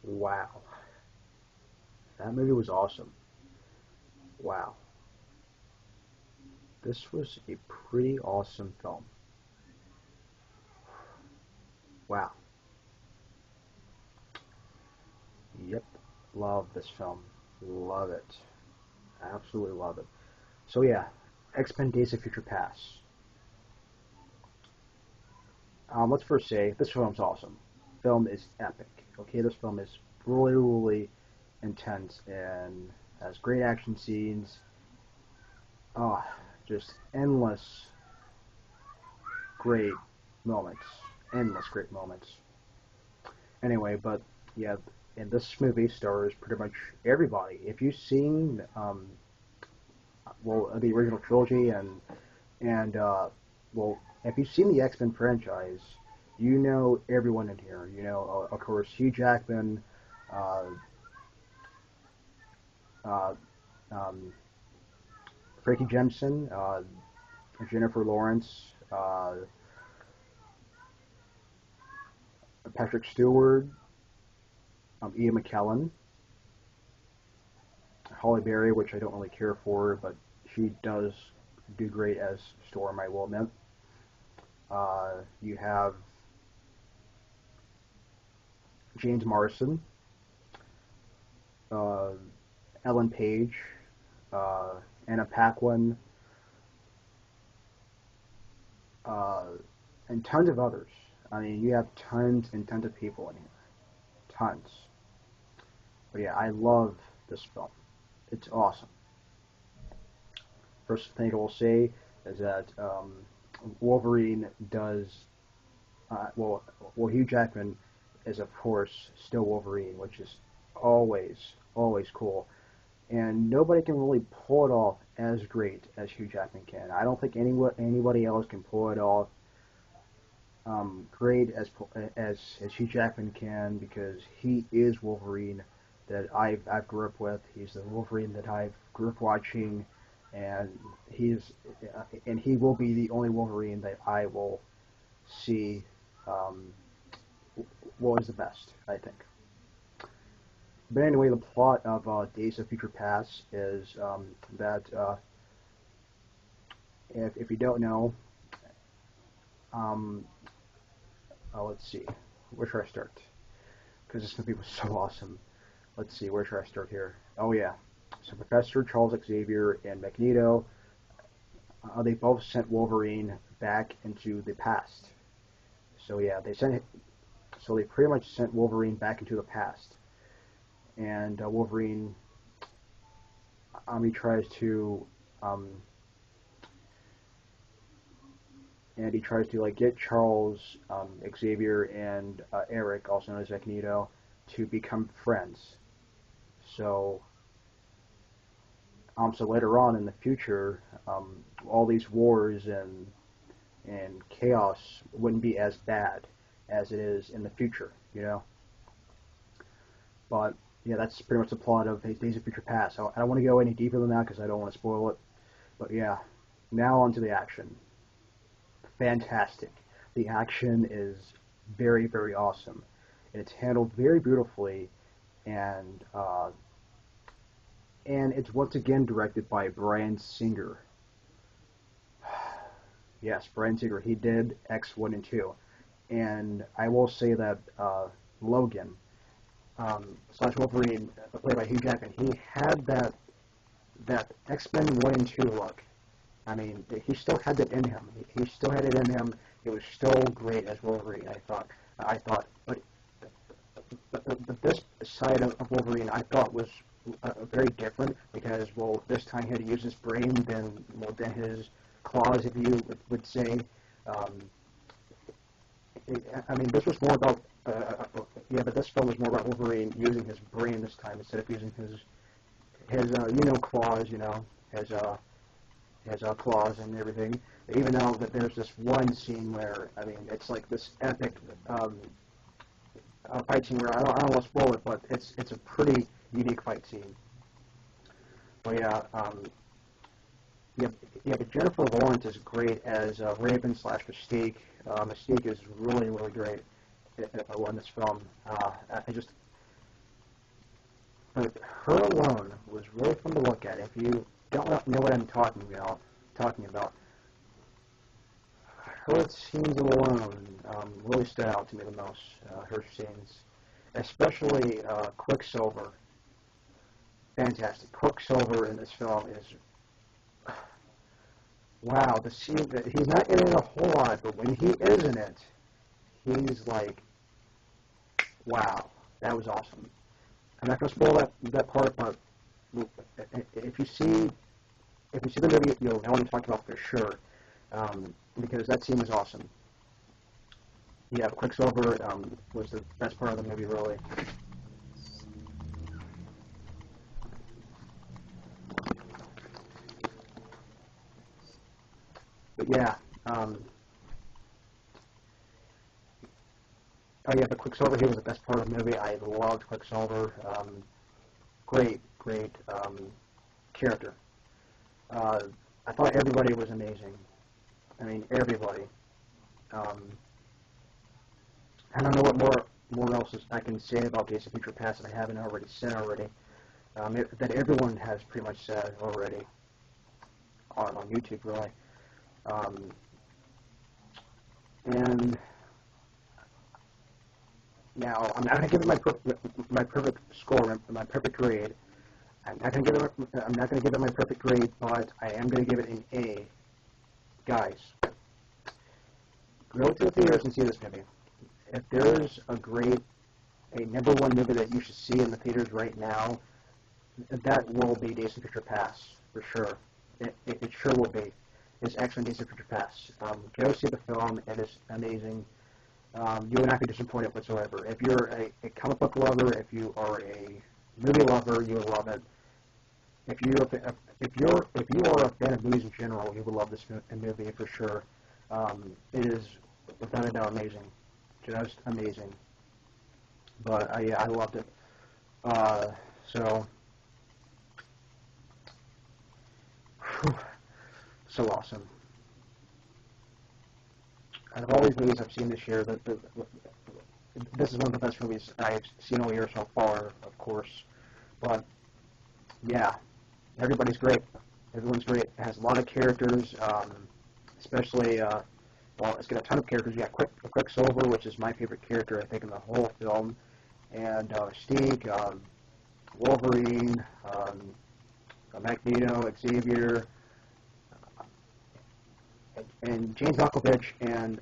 Wow. That movie was awesome. Wow. This was a pretty awesome film. Wow. Yep. Love this film. Love it. Absolutely love it. So yeah, X-Men Days of Future Past. Let's first say this film's awesome. Film is epic. Okay, this film is really, really intense and has great action scenes. Oh, just endless great moments. Endless great moments. Anyway, but yeah, and this movie stars pretty much everybody. If you've seen, well, the original trilogy and well, if you've seen the X-Men franchise, you know everyone in here. You know, of course, Hugh Jackman, uh, uh, um, Frankie Jensen, Jennifer Lawrence, Patrick Stewart, Ian McKellen, Holly Berry, which I don't really care for, but she does do great as Storm, I will admit. You have James Marsden, uh, Ellen Page, uh, Anna Paquin, uh, and tons of others. I mean, you have tons and tons of people in here. Tons. But yeah, I love this film. It's awesome. First thing I will say is that Wolverine does, Hugh Jackman is of course still Wolverine, which is always, always cool. And nobody can really pull it off as great as Hugh Jackman can. I don't think anybody else can pull it off great as Hugh Jackman can, because he is Wolverine that I've grew up with. He's the Wolverine that I've grew up watching, and he will be the only Wolverine that I will see. Is the best, I think. But anyway, the plot of Days of Future Past is that if you don't know, let's see, where should I start? Because this movie was so awesome. Let's see, where should I start here? Oh yeah, so Professor Charles Xavier and Magneto, they both sent Wolverine back into the past. So yeah, they pretty much sent Wolverine back into the past, and Wolverine, he tries to, like get Charles, Xavier, and Eric, also known as Magneto, to become friends. So, so later on in the future, all these wars and chaos wouldn't be as bad as it is in the future, you know. But yeah, that's pretty much the plot of Days of Future Past. I don't want to go any deeper than that because I don't want to spoil it. But yeah, now onto the action. Fantastic. The action is very, very awesome. It's handled very beautifully, and it's once again directed by Bryan Singer. Yes, Bryan Singer. He did X1 and 2. And I will say that Logan, slash Wolverine, played by Hugh Jackman, he had that X-Men 1 and 2 look. I mean, he still had that in him. He still had it in him. It was still great as Wolverine, I thought, but this side of Wolverine, I thought, was very different, because, well, this time he had to use his brain than his claws, if you would say. I mean, this was more about, but this film was more about Wolverine using his brain this time instead of using his claws, his claws and everything. Even though that there's this one scene where, I mean, it's like this epic fight scene where I don't want to spoil it, but it's a pretty unique fight scene. But yeah, but Jennifer Lawrence is great as Raven / Mystique. Mystique is really, really great in this film. but her alone was really fun to look at. If you don't know what I'm talking about, her scenes alone really stood out to me the most. Her scenes, especially Quicksilver, fantastic. Quicksilver in this film is wow. The scene that he's not in it a whole lot, but when he is in it, he's like, wow, that was awesome. I'm not going to spoil that part, but if you see the movie, you'll know what I'm talking about for sure, because that scene was awesome. Yeah, Quicksilver was the best part of the movie, really. But yeah, oh yeah, the Quicksilver here was the best part of the movie. I loved Quicksilver. Great character. I thought everybody was amazing. I mean, everybody. I don't know what more else I can say about Days of Future Past that I haven't already said already. That everyone has pretty much said already on YouTube, really. And now I'm not going to give it my perfect score, my perfect grade. I'm not going to give it my perfect grade, but I am going to give it an A. Guys, go to the theaters and see this movie. If there's a number one movie that you should see in the theaters right now, that will be Days of Future Past, for sure. It sure will be. It's excellent Days of Future Past. Go see the film. It is amazing. You will not be disappointed whatsoever. If you're a comic book lover, if you are a movie lover, you will love it. If you are a fan of movies in general, you will love this movie for sure. It is without a doubt amazing, just amazing. But I loved it. So so awesome. Out of all these movies I've seen this year, this is one of the best movies I've seen all year so far, of course. But yeah, everybody's great. Everyone's great. It has a lot of characters, especially, well, it's got a ton of characters. You got Quicksilver, which is my favorite character, I think, in the whole film, and Mystique, Wolverine, Magneto, Xavier, and James Malkovich, and